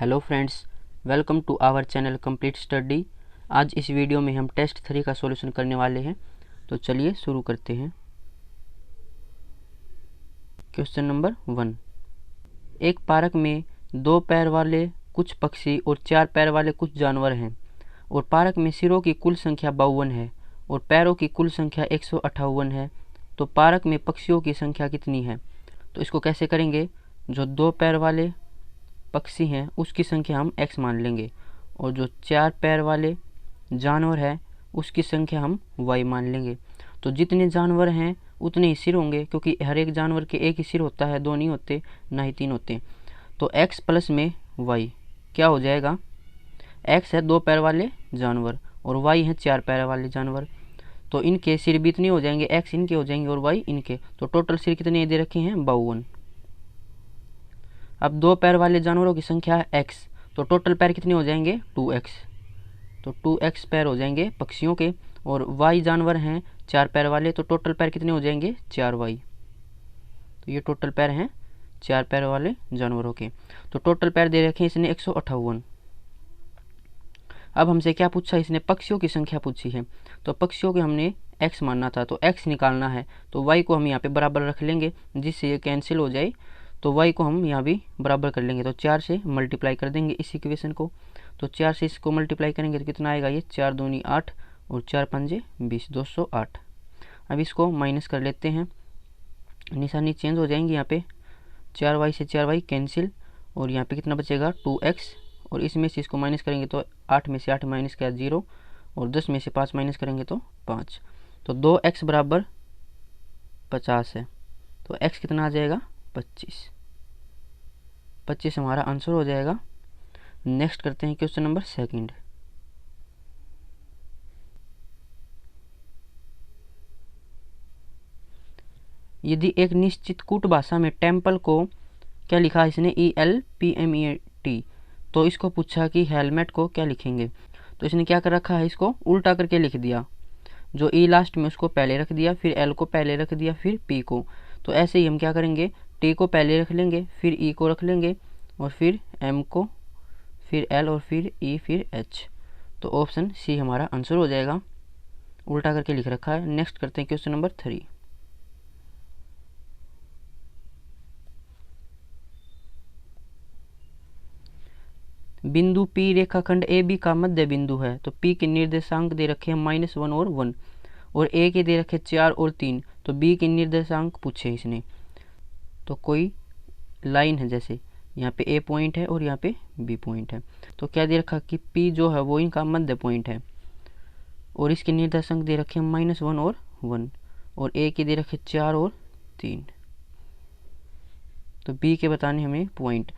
Hello friends, welcome to our channel Complete Study. आज इस video में हम टेस्ट 3 का सॉल्यूशन करने वाले हैं। तो चलिए शुरू करते हैं। Question number 1। एक पार्क में 2 पैर वाले कुछ पक्षी और 4 पैर वाले कुछ जानवर हैं और पार्क में सिरों की कुल संख्या 52 है और पैरों की कुल संख्या 158 है। तो पार्क में पक्षियों की संख्या कितनी है? तो इसको कैसे करेंगे? जो 2 पैर वाले पक्षी हैं उसकी संख्या हम x मान लेंगे और जो 4 पैर वाले जानवर है उसकी संख्या हम y मान लेंगे। तो जितने जानवर हैं उतने ही सिर होंगे, क्योंकि हर एक जानवर के एक ही सिर होता है, 2 नहीं होते, ना ही 3 होते। तो x प्लस में y क्या हो जाएगा? x है 2 पैर वाले जानवर और y है 4 पैर वाले जानवर। तो इनके सिर भी इतने हो जाएंगे, x इनके हो जाएंगे और y इनके। तो टोटल सिर कितने दे रखे हैं? 52। अब 2 पैर वाले जानवरों की संख्या है x, तो टोटल पैर कितने हो जाएंगे? 2x। तो 2x पैर हो जाएंगे पक्षियों के और y जानवर हैं 4 पैर वाले, तो टोटल पैर कितने हो जाएंगे? 4y। तो ये टोटल पैर हैं 4 पैर वाले जानवरों के। तो टोटल पैर दे रखे हैं इसने 158। अब हमसे क्या पूछा? इसने पक्षियों की संख्या पूछी है। तो पक्षियों के हमने x मानना था, तो x निकालना है। तो y को हम यहाँ पे बराबर रख लेंगे जिससे ये कैंसिल हो जाए। तो y को हम यहाँ भी बराबर कर लेंगे, तो 4 से मल्टीप्लाई कर देंगे इस इक्वेशन को। तो 4 से इसको मल्टीप्लाई करेंगे तो कितना आएगा? ये 4 दूनी 8 और 4 पंजे 20, 208। अब इसको माइनस कर लेते हैं, निशानी चेंज हो जाएंगी। यहाँ पे 4y से 4y कैंसिल और यहाँ पे कितना बचेगा? 2x। और इसमें से इसको माइनस करेंगे तो 8 में से 8 माइनस किया 0 और 10 में से 5 माइनस करेंगे तो 5। तो 2x बराबर 50 है। तो x कितना आ जाएगा? 25। 25 हमारा आंसर हो जाएगा। नेक्स्ट करते हैं क्वेश्चन नंबर 2। यदि एक निश्चित कूट भाषा में टेम्पल को क्या लिखा इसने? ELPMET। तो इसको पूछा कि हेलमेट को क्या लिखेंगे। तो इसने क्या कर रखा है? इसको उल्टा करके लिख दिया। जो ई लास्ट में उसको पहले रख दिया, फिर एल को पहले रख दिया, फिर पी को। तो ऐसे ही हम क्या करेंगे? टी को पहले रख लेंगे, फिर ई को रख लेंगे और फिर एम को, फिर एल और फिर ई, फिर एच। तो ऑप्शन सी हमारा आंसर हो जाएगा। उल्टा करके लिख रखा है। नेक्स्ट करते हैं क्वेश्चन नंबर 3। बिंदु पी रेखाखंड ए बी का मध्य बिंदु है। तो पी के निर्देशांक दे रखे हैं -1 और 1 और ए के दे रखे 4 और 3। तो बी के निर्देशांक पूछे इसने। तो कोई लाइन है, जैसे यहाँ पे ए पॉइंट है और यहाँ पे बी पॉइंट है। तो क्या दे रखा कि पी जो है वो इनका मध्य पॉइंट है और इसके निर्देशांक दे रखे हैं -1 और 1 और ए के दे रखे 4 और 3। तो बी के बताने हमें पॉइंट।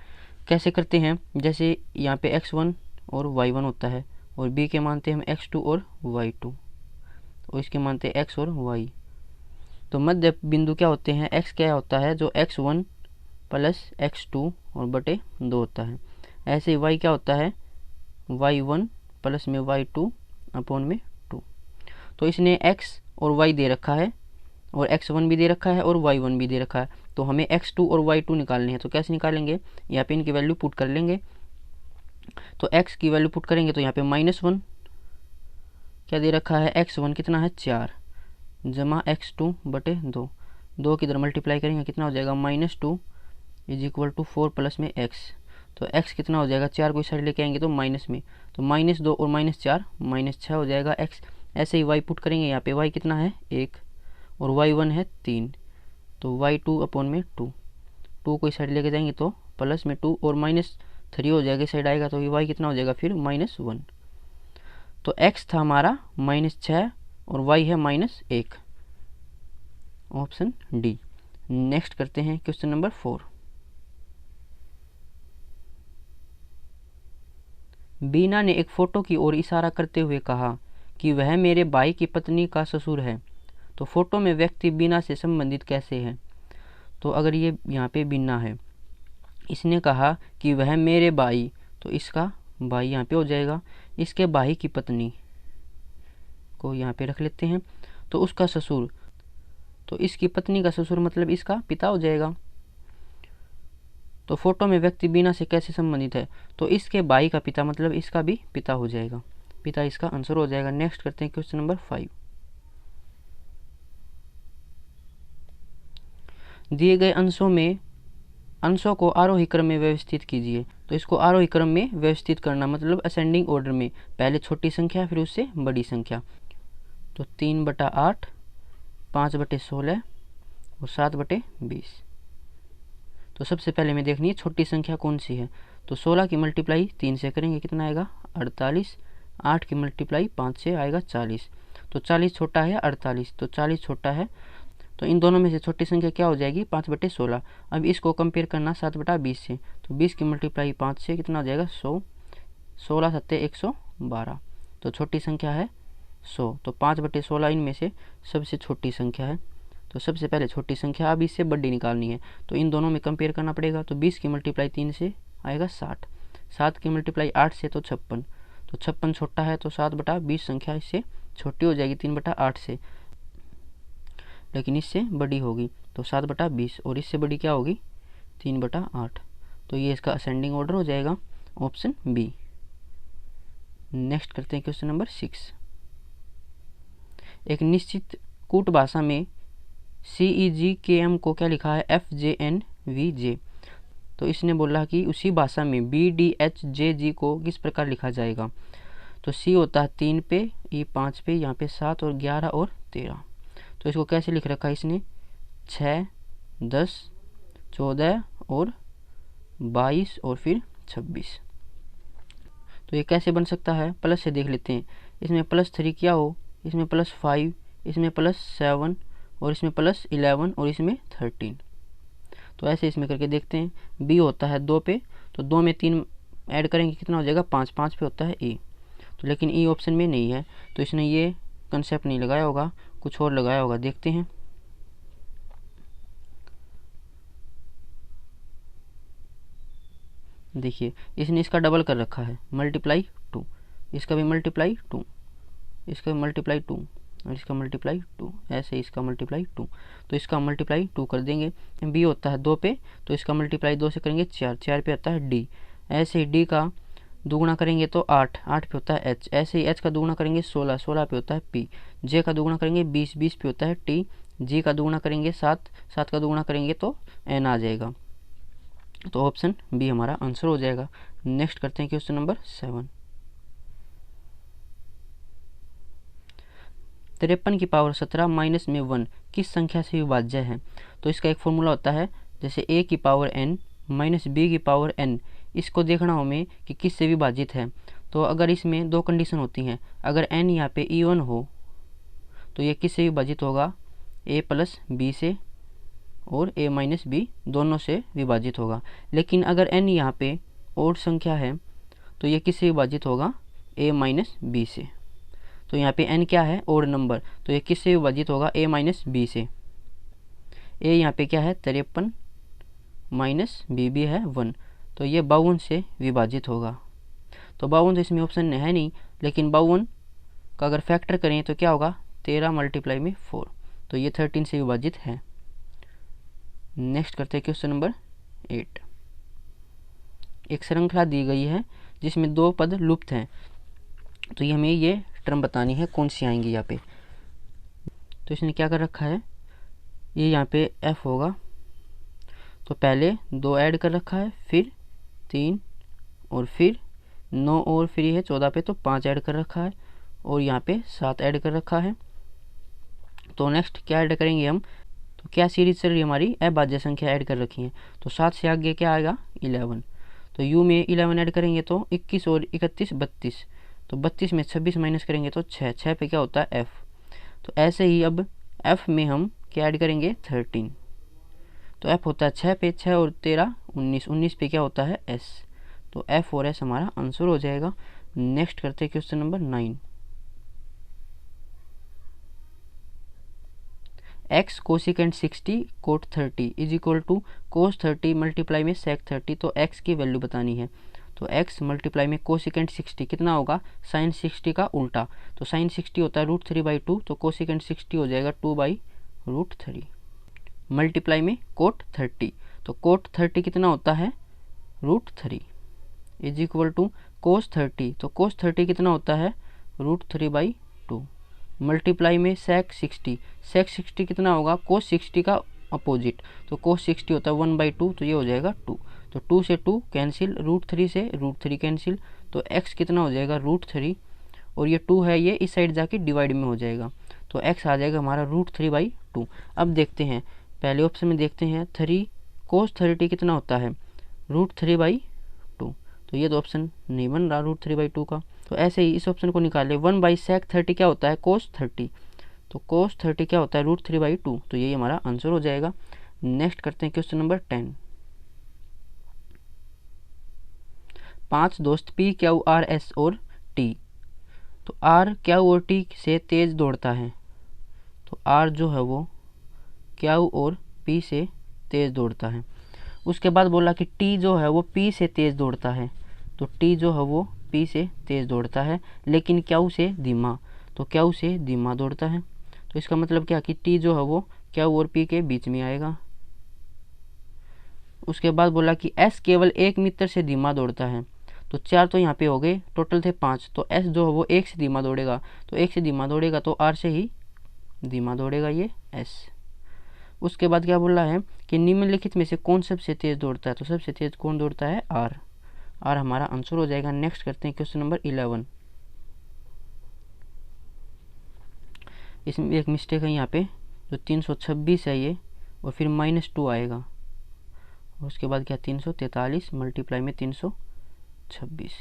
कैसे करते हैं? जैसे यहाँ पे x1 और y1 होता है और b के मानते हैं हम x2 और y2 और इसके मानते हैं x और y। तो मध्य बिंदु क्या होते हैं? x क्या होता है? जो x1 प्लस x2 और बटे 2 होता है। ऐसे ही y क्या होता है? y1 प्लस में y2 अपॉन में 2। तो इसने x और y दे रखा है और x1 भी दे रखा है और y1 भी दे रखा है। तो हमें x2 और y2 निकालने हैं। तो कैसे निकालेंगे? यहाँ पे इनकी वैल्यू पुट कर लेंगे। तो x की वैल्यू पुट करेंगे तो यहाँ पे -1 क्या दे रखा है? x1 कितना है? 4 जमा x2 बटे 2। 2 की इधर मल्टीप्लाई करेंगे कितना हो जाएगा? -2 = 4 प्लस में x। तो x कितना हो जाएगा? 4 को इस साइड लेके आएंगे तो माइनस में, तो -2 और -4 -6 हो जाएगा x। ऐसे ही y पुट करेंगे। यहाँ पे y कितना है? 1 और y1 है 3। तो y2 अपॉन में 2। 2 को इस साइड लेके जाएंगे तो प्लस में 2 और -3 हो जाएगा, इस साइड आएगा तो y कितना हो जाएगा? फिर -1। तो x था हमारा -6 और y है -1। Option D. नेक्स्ट करते हैं क्वेश्चन नंबर 4। बीना ने एक फोटो की ओर इशारा करते हुए कहा कि वह मेरे भाई की पत्नी का ससुर है। तो फोटो में व्यक्ति बीना से संबंधित कैसे है? तो अगर ये यहाँ पे बीना है, इसने कहा कि वह मेरे भाई, तो इसका भाई यहाँ पे हो जाएगा। इसके भाई की पत्नी को यहाँ पे रख लेते हैं। तो उसका ससुर, तो इसकी पत्नी का ससुर मतलब इसका पिता हो जाएगा। तो फोटो में व्यक्ति बीना से कैसे संबंधित है, तो इसके भाई का पिता मतलब इसका भी पिता हो जाएगा, पिता इसका आंसर हो जाएगा। नेक्स्ट करते हैं क्वेश्चन नंबर 5। दिए गए अंशों को आरोही क्रम में व्यवस्थित कीजिए। तो इसको आरोही क्रम में व्यवस्थित करना मतलब असेंडिंग ऑर्डर में, पहले छोटी संख्या फिर उससे बड़ी संख्या। तो 3/8, 5/16 और 7/20। तो सबसे पहले हमें देखनी है छोटी संख्या कौन सी है। तो 16 की मल्टीप्लाई 3 से करेंगे कितना आएगा 48, 8 की मल्टीप्लाई 5 से आएगा 40। तो 40 छोटा है 48, तो 40 छोटा है, तो इन दोनों में से छोटी संख्या क्या हो जाएगी 5/16। अब इसको कंपेयर करना 7/20 से, तो 20 की मल्टीप्लाई 5 से कितना हो जाएगा 100, 16 7 112। तो छोटी संख्या है 100, तो 5/16 इनमें से सबसे छोटी संख्या है। तो सबसे पहले छोटी संख्या अब इससे बड़ी निकालनी है, तो इन दोनों में कंपेयर करना पड़ेगा। तो 20 की मल्टीप्लाई 3 से आएगा 60, 7 की मल्टीप्लाई 8 से तो 56, तो 56 छोटा है, तो 7/20 संख्या इससे छोटी हो जाएगी 3/8 से, लेकिन इससे बड़ी होगी तो 7/20, और इससे बड़ी क्या होगी 3/8। तो ये इसका असेंडिंग ऑर्डर हो जाएगा ऑप्शन बी। नेक्स्ट करते हैं क्वेश्चन नंबर 6। एक निश्चित कूट भाषा में CEGKM को क्या लिखा है FJNVJ। तो इसने बोला कि उसी भाषा में BDHJG को किस प्रकार लिखा जाएगा। तो C होता है 3 पे, E 5 पे, यहाँ पे 7 और 11 और 13। तो इसको कैसे लिख रखा है इसने 6, 10, 14 और 22 और फिर 26। तो ये कैसे बन सकता है, प्लस से देख लेते हैं। इसमें +3 क्या हो, इसमें +5, इसमें +7 और इसमें +11 और इसमें 13। तो ऐसे इसमें करके देखते हैं। बी होता है 2 पे, तो 2 में 3 ऐड करेंगे कितना हो जाएगा 5, 5 पे होता है ए। तो लेकिन ई ऑप्शन में नहीं है, तो इसने ये कंसेप्ट नहीं लगाया होगा, कुछ और लगाया होगा, देखते हैं। देखिए इसने इसका डबल कर रखा है मल्टीप्लाई 2, इसका भी मल्टीप्लाई 2, इसका भी मल्टीप्लाई 2 और इसका मल्टीप्लाई 2, ऐसे इसका मल्टीप्लाई 2। तो इसका मल्टीप्लाई 2 कर देंगे। बी होता है 2 पे, तो इसका मल्टीप्लाई 2 से करेंगे 4, 4 पे आता है डी। ऐसे ही डी का दुगुना करेंगे तो 8, 8 पे होता है एच। ऐसे ही एच का दुगुना करेंगे 16, 16 पे होता है पी। जे का दुगुना करेंगे 20, 20 पे होता है टी। जी का दुगुना करेंगे 7, 7 का दुगुना करेंगे तो एन आ जाएगा। तो ऑप्शन बी हमारा आंसर हो जाएगा। नेक्स्ट करते हैं क्वेश्चन नंबर 7। 53 की पावर 17 माइनस में 1 किस संख्या से विभाज्य है। तो इसका एक फॉर्मूला होता है, जैसे a की पावर n माइनस b की पावर n। इसको देखना हमें कि किस से विभाजित है। तो अगर इसमें दो कंडीशन होती हैं, अगर n यहाँ पे इवन हो तो ये किस से विभाजित होगा a प्लस बी से, और a माइनस बी दोनों से विभाजित होगा। लेकिन अगर n यहाँ पे ओड संख्या है तो ये किस से विभाजित होगा a माइनस बी से। तो यहाँ पे n क्या है ओड नंबर, तो ये किस से विभाजित होगा a माइनस बी से। a यहाँ पे क्या है 53 माइनस बी भी है 1, तो ये 52 से विभाजित होगा। तो 52 तो इसमें ऑप्शन है नहीं, लेकिन 52 का अगर फैक्टर करें तो क्या होगा 13 मल्टीप्लाई में 4, तो ये 13 से विभाजित है। नेक्स्ट करते हैं क्वेश्चन नंबर 8। एक श्रृंखला दी गई है जिसमें 2 पद लुप्त हैं, तो ये हमें ये टर्म बतानी है कौन सी आएंगी यहाँ पे। तो इसने क्या कर रखा है, ये यहाँ पे f होगा, तो पहले 2 ऐड कर रखा है, फिर 3 और फिर 9 और फिर ये है 14 पे तो 5 ऐड कर रखा है, और यहाँ पे 7 ऐड कर रखा है। तो नेक्स्ट क्या ऐड करेंगे हम, तो क्या सीरीज चल रही है हमारी अभाज्य संख्या ऐड कर रखी है। तो 7 से आगे क्या आएगा 11, तो u में 11 ऐड करेंगे तो 21 और 31 32, तो 32 में 26 माइनस करेंगे तो 6, 6 पे क्या होता है f। तो ऐसे ही अब f में हम क्या ऐड करेंगे 13, तो f होता है 6 पे 6 और 13 19, 19 पे क्या होता है s। तो f और s हमारा आंसर हो जाएगा। नेक्स्ट करते हैं question number 9। x cosecant 60 cot 30 is equal to cos 30 multiply में सेक 30। तो x की वैल्यू बतानी है। तो x मल्टीप्लाई में कोसिकेंट 60 कितना होगा साइन 60 का उल्टा। तो साइन 60 होता है √3/2, तो कोसिकेंट 60 हो जाएगा 2/√3 मल्टीप्लाई में कोट 30। तो कोट 30 कितना होता है √3 इज इक्वल टू कोस 30, तो कोस 30 कितना होता है √3/2 मल्टीप्लाई में सेक 60, सेक 60 कितना होगा कोस 60 का अपोजिट, तो कोस 60 होता है 1/2, तो ये हो जाएगा 2, तो 2 से 2 कैंसिल, √3 से √3 कैंसिल, तो x कितना हो जाएगा √3 और ये 2 है ये इस साइड जाके डिवाइड में हो जाएगा, तो x आ जाएगा हमारा √3/2। अब देखते हैं पहले ऑप्शन में देखते हैं 3 कोस 30 कितना होता है √3/2, तो ये तो ऑप्शन नहीं बन रहा √3/2 का, तो ऐसे ही इस ऑप्शन को निकाले 1/sec 30 क्या होता है कोस 30, तो कोस 30 क्या होता है √3/2, तो यही हमारा आंसर हो जाएगा। नेक्स्ट करते हैं क्वेश्चन नंबर 10। 5 दोस्त P, Q, R, S और T, तो R Q और T से तेज दौड़ता है, तो R जो है वो Q और P से तेज दौड़ता है। उसके बाद बोला कि T जो है वो P से तेज दौड़ता है, तो T जो है वो P से तेज दौड़ता है लेकिन Q से धीमा, तो Q से धीमा दौड़ता है, तो इसका मतलब क्या कि T जो है वो Q और P के बीच में आएगा। उसके बाद बोला कि S केवल 1 मीटर से धीमा दौड़ता है, तो 4 तो यहाँ पे हो गए, टोटल थे 5, तो S जो है वो 1 से धीमा दौड़ेगा, तो 1 से धीमा दौड़ेगा तो R से ही धीमा दौड़ेगा ये S। उसके बाद क्या बोल रहा है कि निम्नलिखित में से कौन सबसे तेज दौड़ता है, तो सबसे तेज कौन दौड़ता है R हमारा आंसर हो जाएगा। नेक्स्ट करते हैं क्वेश्चन नंबर 11। इसमें एक मिस्टेक है यहाँ पे, जो 326 है ये और फिर -2 आएगा, और उसके बाद क्या 343 मल्टीप्लाई में 326,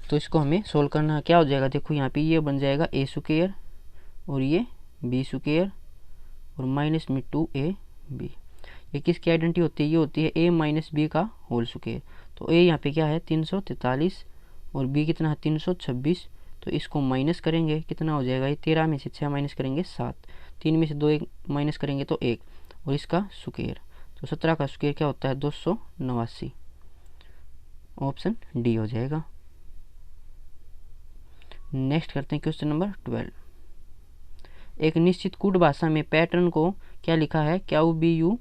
तो इसको हमें सोल्व करना क्या हो जाएगा, देखो यहाँ पे ये बन जाएगा a² और ये b² और माइनस में 2ab, ये किसकी आइडेंटिटी होती है, ये होती है a - b का होल स्क्वायर, तो a यहाँ पे क्या है 343 और b कितना है 326, तो इसको माइनस करेंगे कितना हो जाएगा, ये 13 में से 6 माइनस करेंगे 7, 3 में से 2 एक माइनस करेंगे तो 1 और इसका स्क्वायर, तो 17 का स्क्वायर क्या होता है 289, ऑप्शन डी हो जाएगा। नेक्स्ट करते हैं क्वेश्चन नंबर 12। एक निश्चित कूट भाषा में पैटर्न को क्या लिखा है QBU,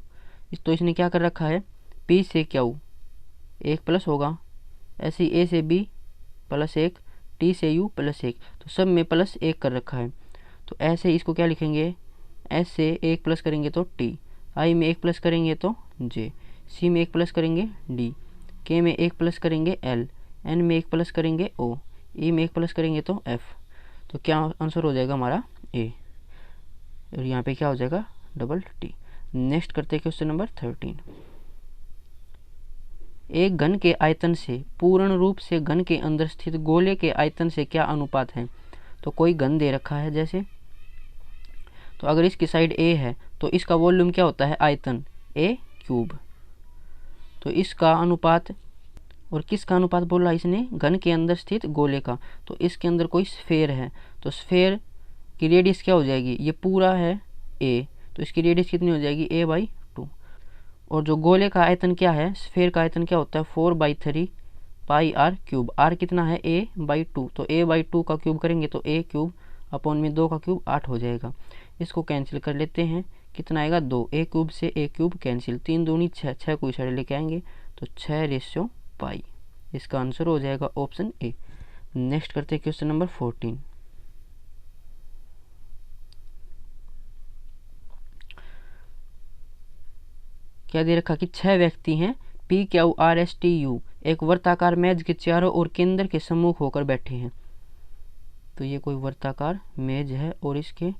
तो इसने क्या कर रखा है P से Q 1 प्लस होगा, ऐसे A से B +1, T से U +1, तो सब में +1 कर रखा है, तो ऐसे इसको क्या लिखेंगे S से 1 प्लस करेंगे तो T, I में 1 प्लस करेंगे तो J, C में 1 प्लस करेंगे D, K में 1 प्लस करेंगे L, N में 1 प्लस करेंगे O, E में 1 प्लस करेंगे तो F, तो क्या आंसर हो जाएगा हमारा A, और यहाँ पे क्या हो जाएगा T। नेक्स्ट करते हैं क्वेश्चन नंबर 13। एक घन के आयतन से पूर्ण रूप से घन के अंदर स्थित गोले के आयतन से क्या अनुपात है, तो कोई घन दे रखा है जैसे, तो अगर इसकी साइड A है तो इसका वॉल्यूम क्या होता है आयतन A³, तो इसका अनुपात, और किसका अनुपात बोला इसने घन के अंदर स्थित गोले का, तो इसके अंदर कोई स्फेयर है, तो स्फेयर की रेडियस क्या हो जाएगी, ये पूरा है A, तो इसकी रेडियस कितनी हो जाएगी A/2, और जो गोले का आयतन क्या है स्फेयर का आयतन क्या होता है 4/3 πr³, r कितना है A/2, तो A/2 का क्यूब करेंगे तो A³ अपॉन में 2 का क्यूब 8 हो जाएगा, इसको कैंसिल कर लेते हैं कितना आएगा 2, A³ से A³ कैंसिल, 3 दूनी 6, 6 को इस लेके आएंगे तो 6/π, इसका आंसर हो जाएगा ऑप्शन ए। नेक्स्ट करते हैं क्वेश्चन नंबर 14। क्या दे रखा कि 6 व्यक्ति हैं PQRSTU एक वर्ताकार मेज के चारों ओर केंद्र के सम्मुख होकर बैठे हैं, तो ये कोई वर्ताकार मेज है और इसके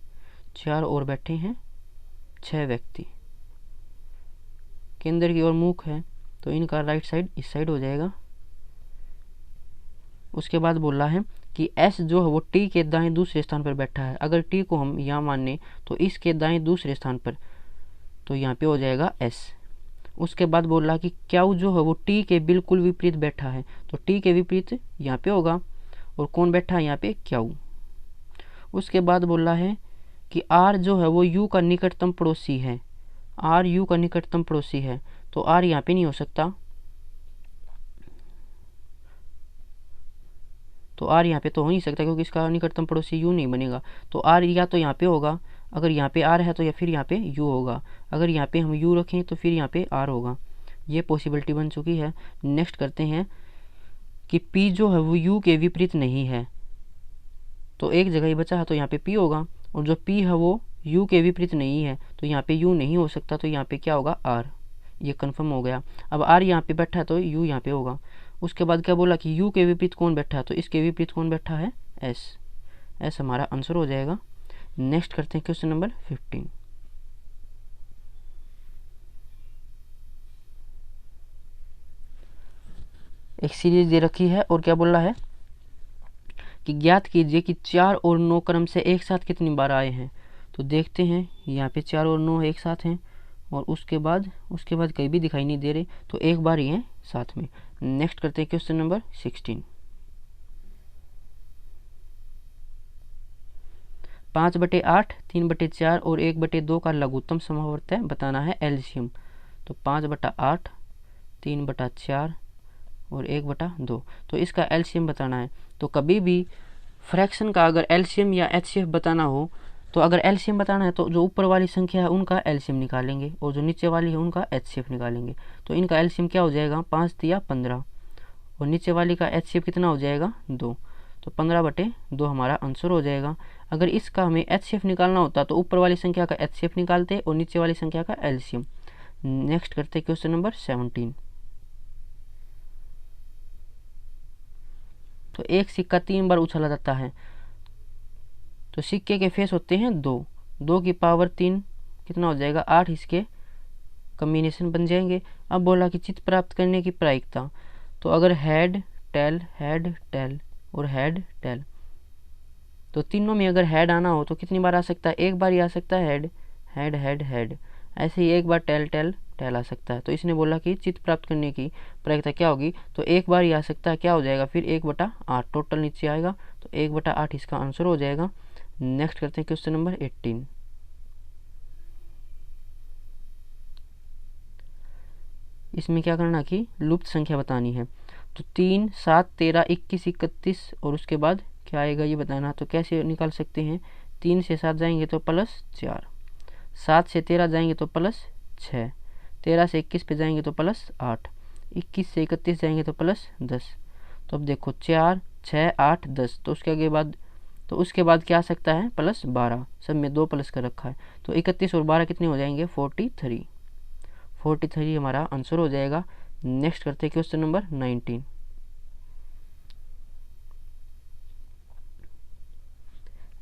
चारों ओर बैठे हैं 6 व्यक्ति, केंद्र की ओर मुख है तो इनका राइट साइड इस साइड हो जाएगा। उसके बाद बोला है कि S जो है वो T के दाएं दूसरे स्थान पर बैठा है, अगर T को हम यहाँ माने तो इसके दाएं दूसरे स्थान पर, तो यहाँ पे हो जाएगा S। उसके बाद बोल रहा कि Q जो है वो T के बिल्कुल विपरीत बैठा है, तो T के विपरीत यहाँ पे होगा, और कौन बैठा है यहाँ पे Q। उसके बाद बोल रहा है कि R जो है वो U का निकटतम पड़ोसी है, R U का निकटतम पड़ोसी है, तो R यहाँ पे नहीं हो सकता, तो R यहाँ पे तो हो नहीं सकता क्योंकि इसका निकटतम पड़ोसी U नहीं बनेगा, तो R या तो यहाँ पे होगा, अगर यहाँ पे R है तो या फिर यहाँ पे U होगा, अगर यहाँ पे हम U रखें तो फिर यहाँ पे R होगा, ये पॉसिबिलिटी बन चुकी है। नेक्स्ट करते हैं कि p जो है वो u के विपरीत नहीं है, तो एक जगह ही बचा है तो यहाँ पे p होगा, और जो p है वो u के विपरीत नहीं है तो यहाँ पे u नहीं हो सकता, तो यहाँ पे क्या होगा r। ये कन्फर्म हो गया। अब r यहाँ पे बैठा है तो u यहाँ पे होगा। उसके बाद क्या बोला कि u के विपरीत कौन बैठा है, तो इसके विपरीत कौन बैठा है, s। s हमारा आंसर हो जाएगा। नेक्स्ट करते हैं क्वेश्चन नंबर 15। एक सीरीज दे रखी है और क्या बोल रहा है कि ज्ञात कीजिए कि 4 और 9 क्रम से एक साथ कितनी बार आए हैं। तो देखते हैं, यहाँ पे 4 और 9 एक साथ हैं, और उसके बाद कहीं भी दिखाई नहीं दे रहे, तो एक बार ही हैं साथ में। नेक्स्ट करते हैं क्वेश्चन नंबर 16। 5/8, 3/4 और 1/2 का लघुत्तम समवर्त है, बताना है एलसीएम। तो 5/8, 3/4 और 1/2, तो इसका एलसीएम बताना है। तो कभी भी फ्रैक्शन का अगर एलसीएम या एचसीएफ बताना हो, तो अगर एलसीएम बताना है तो जो ऊपर वाली संख्या है उनका एलसीएम निकालेंगे, और जो नीचे वाली है उनका एचसीएफ निकालेंगे। तो इनका एलसीएम क्या हो जाएगा, 5 या 15, और नीचे वाली का एचसीएफ कितना हो जाएगा, 2। तो 15/2 हमारा आंसर हो जाएगा। अगर इसका हमें एचसीएफ निकालना होता तो ऊपर वाली संख्या का एचसीएफ निकालते और नीचे वाली संख्या का एलसीएम। नेक्स्ट करते क्वेश्चन नंबर 17। तो एक सिक्का 3 बार उछाला जाता है, तो सिक्के के फेस होते हैं 2, 2 की पावर 3 कितना हो जाएगा, 8 इसके कम्बिनेशन बन जाएंगे। अब बोला कि चित्र प्राप्त करने की प्रायिकता, तो अगर हेड टेल और हेड टेल, तो तीनों में अगर हेड आना हो तो कितनी बार आ सकता है, एक बार ही आ सकता है हेड। ऐसे ही एक बार टेल आ सकता है। तो इसने बोला कि चित्र प्राप्त करने की प्रायिकता क्या होगी, तो एक बार ही आ सकता है, क्या हो जाएगा फिर 1/8 टोटल नीचे आएगा, तो 1/8 इसका आंसर हो जाएगा। नेक्स्ट करते हैं क्वेश्चन नंबर 18। इसमें क्या करना कि लुप्त संख्या बतानी है। तो 3, 7, 13, 21, 31 और उसके बाद क्या आएगा ये बताना। तो कैसे निकाल सकते हैं, 3 से 7 जाएंगे तो +4, 7 से 13 जाएंगे तो +6, 13 से 21 पे जाएंगे तो +8, 21 से 31 जाएंगे तो +10। तो अब देखो 4, 6, 8, 10, तो उसके बाद क्या आ सकता है, +12, सब में 2 प्लस कर रखा है। तो 31 और 12 कितने हो जाएंगे, 43 हमारा आंसर हो जाएगा। नेक्स्ट करते हैं क्वेश्चन नंबर 19।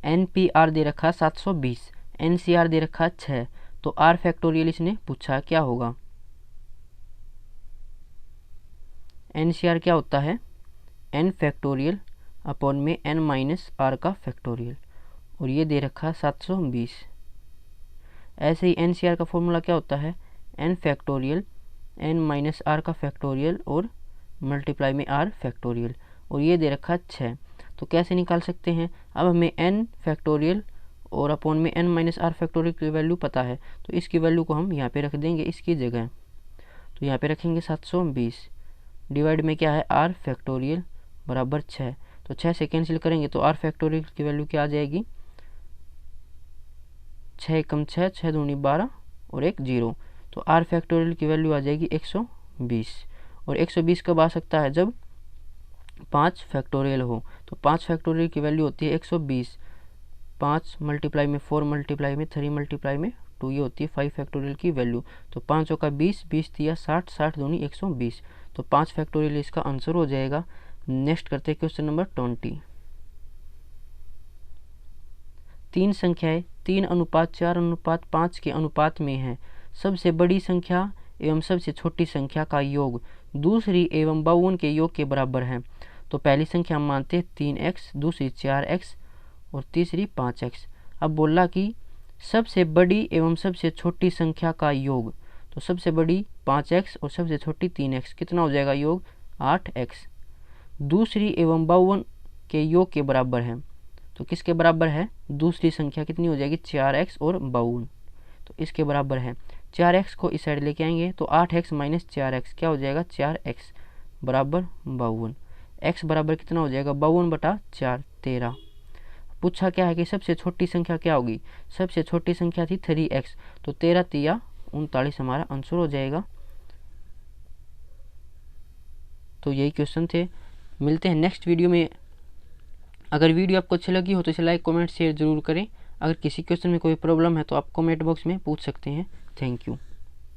NPR दे रखा 720, NCR दे रखा 6, तो R फैक्टोरियल इसने पूछा क्या होगा। NCR क्या होता है, n फैक्टोरियल अपॉन में n माइनस r का फैक्टोरियल, और ये दे रखा 720। ऐसे ही NCR का फॉर्मूला क्या होता है, n factorial n minus r का फैक्टोरियल और मल्टीप्लाई में r फैक्टोरियल, और ये दे रखा 6। तो कैसे निकाल सकते हैं, अब हमें n फैक्टोरियल और अपॉन में n माइनस r फैक्टोरियल की वैल्यू पता है, तो इसकी वैल्यू को हम यहाँ पे रख देंगे इसकी जगह। तो यहाँ पे रखेंगे 720 डिवाइड में क्या है, r फैक्टोरियल बराबर 6। तो 6 से कैंसिल करेंगे तो r फैक्टोरियल की वैल्यू क्या आ जाएगी, 6 कम 6, 6 दूनी 12 और 1 0। तो r फैक्टोरियल की वैल्यू आ जाएगी 120, और 120 कब आ सकता है, जब 5 फैक्टोरियल हो। तो 5 फैक्टोरियल की वैल्यू होती है 120, 5 मल्टीप्लाई में 4 मल्टीप्लाई में 3 मल्टीप्लाई में 2, ये होती है 5 फैक्टोरियल की वैल्यू। तो 5 का 20, 20 दिया 60, 60 दूनी 120, तो 5 फैक्टोरियल इसका आंसर हो जाएगा। नेक्स्ट करते हैं क्वेश्चन नंबर 20। 3 संख्याएं 3:4:5 के अनुपात में हैं। सबसे बड़ी संख्या एवं सबसे छोटी संख्या का योग दूसरी एवं 52 के योग के बराबर है। तो पहली संख्या हम मानते हैं 3x, दूसरी 4x और तीसरी 5x। अब बोला कि सबसे बड़ी एवं सबसे छोटी संख्या का योग, तो सबसे बड़ी 5x और सबसे छोटी 3x, कितना हो जाएगा योग, 8x। दूसरी एवं 52 के योग के बराबर है, तो किसके बराबर है, दूसरी संख्या कितनी हो जाएगी, 4x और 52, तो इसके बराबर है। 4x को इस साइड लेके आएंगे तो 8x माइनस 4x क्या हो जाएगा, 4x बराबर 52। x बराबर कितना हो जाएगा, 52/4 13। पूछा क्या है कि सबसे छोटी संख्या क्या होगी, सबसे छोटी संख्या थी 3x, तो 13 × 3 = 39 हमारा आंसर हो जाएगा। तो यही क्वेश्चन थे। मिलते हैं नेक्स्ट वीडियो में। अगर वीडियो आपको अच्छी लगी हो तो इसे लाइक कमेंट शेयर ज़रूर करें। अगर किसी क्वेश्चन में कोई प्रॉब्लम है तो आप कमेंट बॉक्स में पूछ सकते हैं। Thank you.